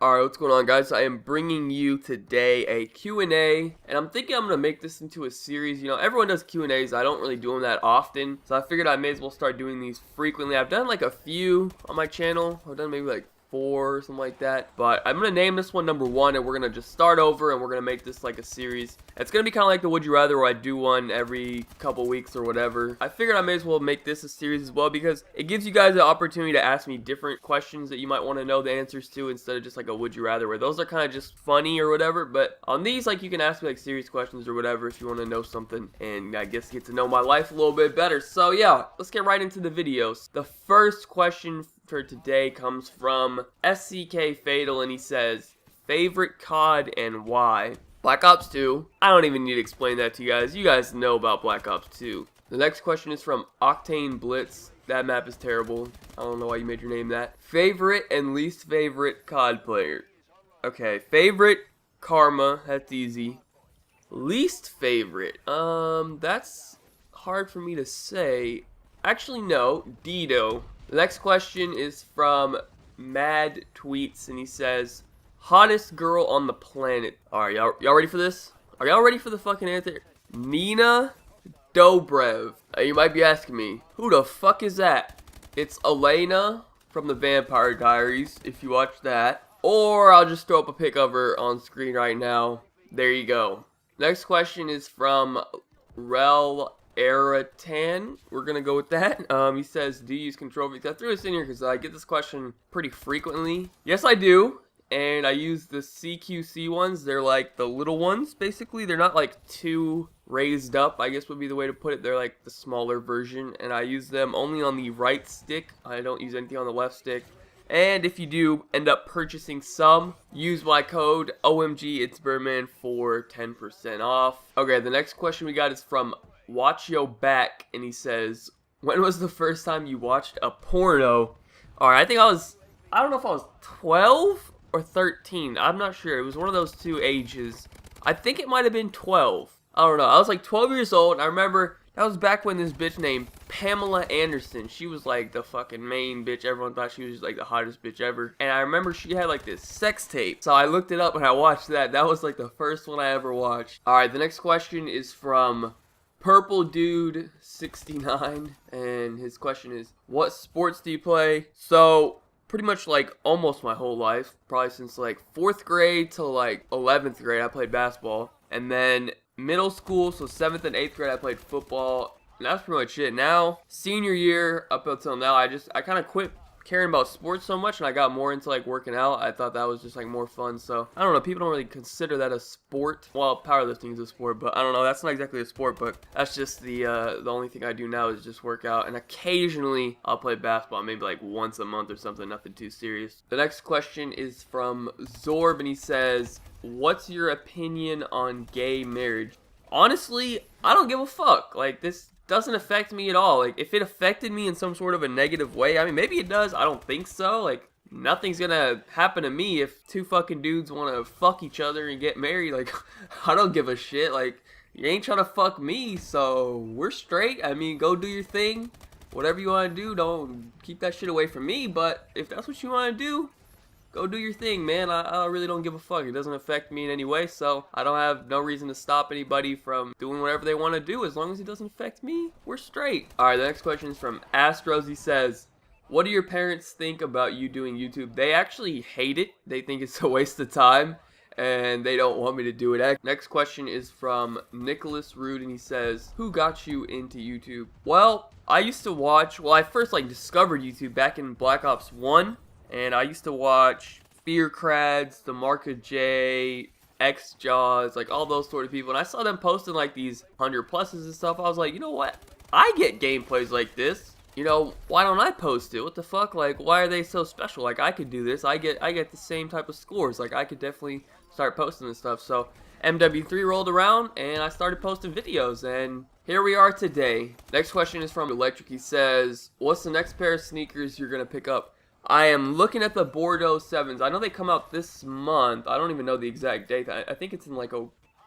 Alright, what's going on, guys? I am bringing you today a Q&A, and I'm thinking I'm going to make this into a series. You know, everyone does Q&As. I don't really do them that often, so I figured I may as well start doing these frequently. I've done like a few on my channel. I've done maybe like 4 or something like that, but I'm going to name this one number 1, and we're going to just start over, and we're going to make this like a series. It's going to be kind of like the Would You Rather, where I do one every couple weeks or whatever. I figured I may as well make this a series as well, because it gives you guys the opportunity to ask me different questions that you might want to know the answers to, instead of just like a Would You Rather, where those are kind of just funny or whatever. But on these, like, you can ask me like serious questions or whatever if you want to know something, and I guess get to know my life a little bit better. So yeah, let's get right into the videos. The first question for today comes from SCK Fatal, and he says, favorite COD and why? Black Ops 2. I don't even need to explain that to you guys. You guys know about Black Ops 2. The next question is from Octane Blitz. That map is terrible. I don't know why you made your name that. Favorite and least favorite COD player. Okay, favorite, Karma. That's easy. Least favorite. That's hard for me to say. Actually, no. Dido. The next question is from Mad Tweets, and he says, hottest girl on the planet. Alright, y'all ready for this? Are y'all ready for the fucking answer? Nina Dobrev. You might be asking me, who the fuck is that? It's Elena from the Vampire Diaries, if you watch that. Or I'll just throw up a pic of her on screen right now. There you go. Next question is from Rel Eratan. We're gonna go with that. He says, do you use control V? I threw this in here because I get this question pretty frequently. Yes, I do. And I use the CQC ones. They're like the little ones, basically. They're not like too raised up, I guess would be the way to put it. They're like the smaller version, and I use them only on the right stick. I don't use anything on the left stick. And if you do end up purchasing some, use my code omgitsbirdman for 10% off. Okay, the next question we got is from Watch Yo Back, and he says, when was the first time you watched a porno? Alright, I don't know if I was 12 or 13. I'm not sure. It was one of those two ages. I think it might have been 12. I don't know. I was like 12 years old, and I remember that was back when this bitch named Pamela Anderson, she was like the fucking main bitch. Everyone thought she was like the hottest bitch ever. And I remember she had like this sex tape. So I looked it up and I watched that. That was like the first one I ever watched. Alright, the next question is from Purple Dude 69, and his question is, what sports do you play? So pretty much like almost my whole life, probably since like 4th grade to like 11th grade, I played basketball. And then middle school, so 7th and 8th grade, I played football. And that's pretty much it. Now, senior year up until now, I kind of quit caring about sports so much, and I got more into like working out. I thought that was just like more fun. So I don't know, people don't really consider that a sport. Well, powerlifting is a sport, but I don't know, that's not exactly a sport. But that's just the only thing I do now is just work out, and occasionally I'll play basketball, maybe like once a month or something, nothing too serious. The next question is from Zorb, and he says, what's your opinion on gay marriage? Honestly, I don't give a fuck. Like, this doesn't affect me at all. Like, if it affected me in some sort of a negative way, I mean, maybe it does. I don't think so. Like, nothing's gonna happen to me if two fucking dudes want to fuck each other and get married. Like, I don't give a shit. Like, you ain't trying to fuck me, so we're straight. I mean, go do your thing. Whatever you want to do, don't keep that shit away from me. But if that's what you want to do, go do your thing, man. I really don't give a fuck. It doesn't affect me in any way, so I don't have no reason to stop anybody from doing whatever they want to do. As long as it doesn't affect me, we're straight. Alright, the next question is from Astros. He says, what do your parents think about you doing YouTube? They actually hate it. They think it's a waste of time, and they don't want me to do it. Next question is from Nicholas Rude, and he says, who got you into YouTube? Well, I used to watch, I first like discovered YouTube back in Black Ops 1. And I used to watch Fear Crads, the Marka J, X Jaws, like all those sort of people. And I saw them posting like these 100 pluses and stuff. I was like, you know what? I get gameplays like this. You know, why don't I post it? What the fuck? Like, why are they so special? Like, I could do this. I get the same type of scores. Like, I could definitely start posting this stuff. So MW3 rolled around and I started posting videos, and here we are today. Next question is from Electric. He says, what's the next pair of sneakers you're gonna pick up? I am looking at the Bordeaux 7s. I know they come out this month. I don't even know the exact date. I think it's in like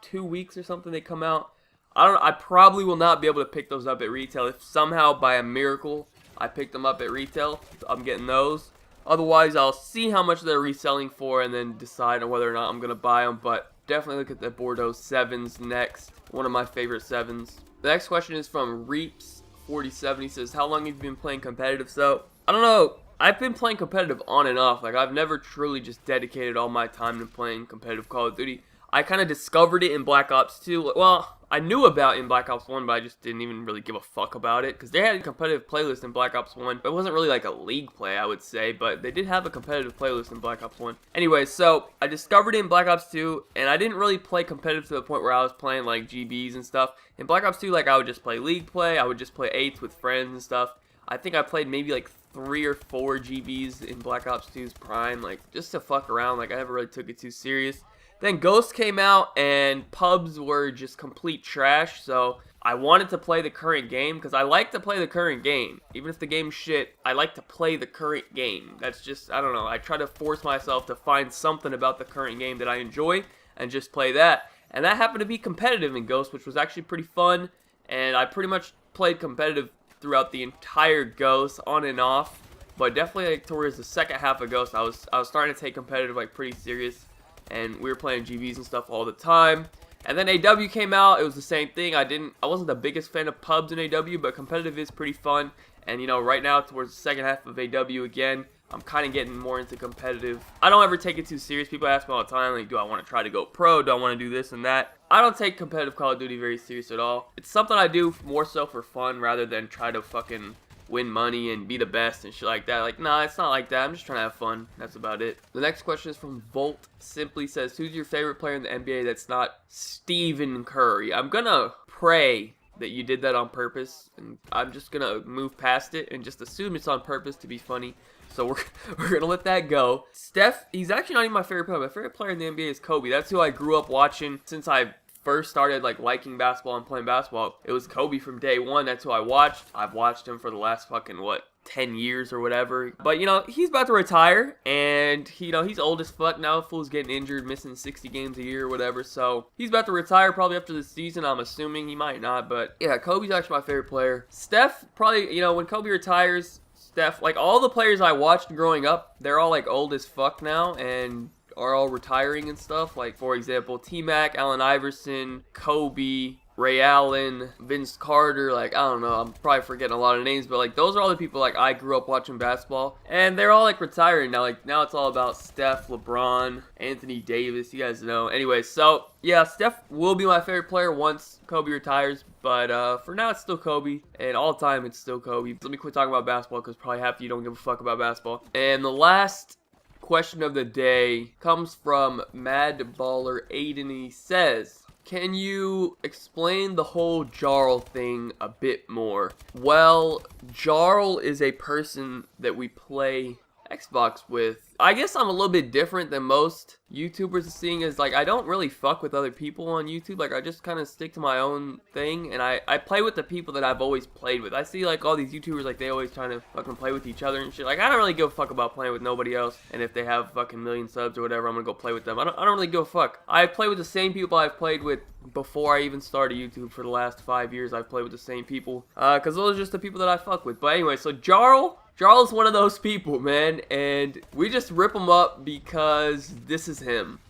2 weeks or something they come out. I probably will not be able to pick those up at retail. If somehow by a miracle I pick them up at retail, I'm getting those. Otherwise, I'll see how much they're reselling for and then decide on whether or not I'm going to buy them. But definitely look at the Bordeaux 7s next. One of my favorite 7s. The next question is from Reeps47. He says, how long have you been playing competitive? So, I don't know. I've been playing competitive on and off. Like, I've never truly just dedicated all my time to playing competitive Call of Duty. I kind of discovered it in Black Ops 2. Well, I knew about it in Black Ops 1, but I just didn't even really give a fuck about it. Because they had a competitive playlist in Black Ops 1. But it wasn't really like a league play, I would say. But they did have a competitive playlist in Black Ops 1. Anyway, so I discovered it in Black Ops 2. And I didn't really play competitive to the point where I was playing like GBs and stuff. In Black Ops 2, like I would just play league play. I would just play 8s with friends and stuff. I think I played maybe like 3 or 4 GBs in Black Ops 2's prime. Like just to fuck around. Like I never really took it too serious. Then Ghost came out and pubs were just complete trash, so I wanted to play the current game because I like to play the current game. Even if the game's shit, I like to play the current game. That's just, I don't know, I try to force myself to find something about the current game that I enjoy and just play that. And that happened to be competitive in Ghost, which was actually pretty fun, and I pretty much played competitive throughout the entire Ghost, on and off. But definitely like towards the second half of Ghost, I was starting to take competitive like pretty serious. And we were playing GVs and stuff all the time. And then AW came out. It was the same thing. I wasn't the biggest fan of pubs in AW, but competitive is pretty fun. And you know, right now towards the second half of AW again, I'm kind of getting more into competitive. I don't ever take it too serious. People ask me all the time, like, do I want to try to go pro? Do I want to do this and that? I don't take competitive Call of Duty very serious at all. It's something I do more so for fun rather than try to fucking win money and be the best and shit like that. Like, nah, it's not like that. I'm just trying to have fun. That's about it. The next question is from Volt. Simply says, who's your favorite player in the NBA that's not Stephen Curry? I'm gonna pray that you did that on purpose, and I'm just gonna move past it and just assume it's on purpose to be funny. So we're gonna let that go. Steph, he's actually not even my favorite player. My favorite player in the NBA is Kobe. That's who I grew up watching since I first started like liking basketball and playing basketball. It was Kobe from day one. That's who I watched. I've watched him for the last fucking 10 years or whatever. But you know, he's about to retire, and you know, he's old as fuck now. Fool's getting injured, missing 60 games a year or whatever. So he's about to retire probably after this season. I'm assuming he might not, but yeah, Kobe's actually my favorite player. Steph, probably, you know, when Kobe retires, Steph, like all the players I watched growing up, they're all like old as fuck now and are all retiring and stuff. Like, for example, T-Mac, Allen Iverson, Kobe, Ray Allen, Vince Carter. Like, I don't know, I'm probably forgetting a lot of names, but like those are all the people like I grew up watching basketball, and they're all like retiring now. Like now it's all about Steph, LeBron, Anthony Davis, you guys know. Anyway, so yeah, Steph will be my favorite player once Kobe retires, but for now it's still Kobe, and all time it's still Kobe. Let me quit talking about basketball because probably half of you don't give a fuck about basketball. And the last question of the day comes from Mad Baller Aiden. He says, can you explain the whole Jarl thing a bit more? Well, Jarl is a person that we play Xbox with. I guess I'm a little bit different than most YouTubers, seeing as like I don't really fuck with other people on YouTube. Like I just kind of stick to my own thing, and I play with the people that I've always played with. I see like all these YouTubers, like they always trying to fucking play with each other and shit. Like I don't really give a fuck about playing with nobody else, and if they have fucking million subs or whatever, I'm gonna go play with them. I don't really give a fuck. I play with the same people I've played with before I even started YouTube. For the last 5 years I've played with the same people, cause those are just the people that I fuck with. But anyway, so Jarl's one of those people, man, and we just rip him up because this is him.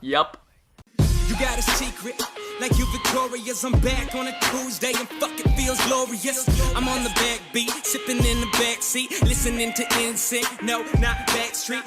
Yup. You got a secret, like you victorious. I'm back on a Tuesday and fuck it feels glorious. I'm on the backbeat, sipping in the backseat, listening to NSYNC. No, not Backstreet.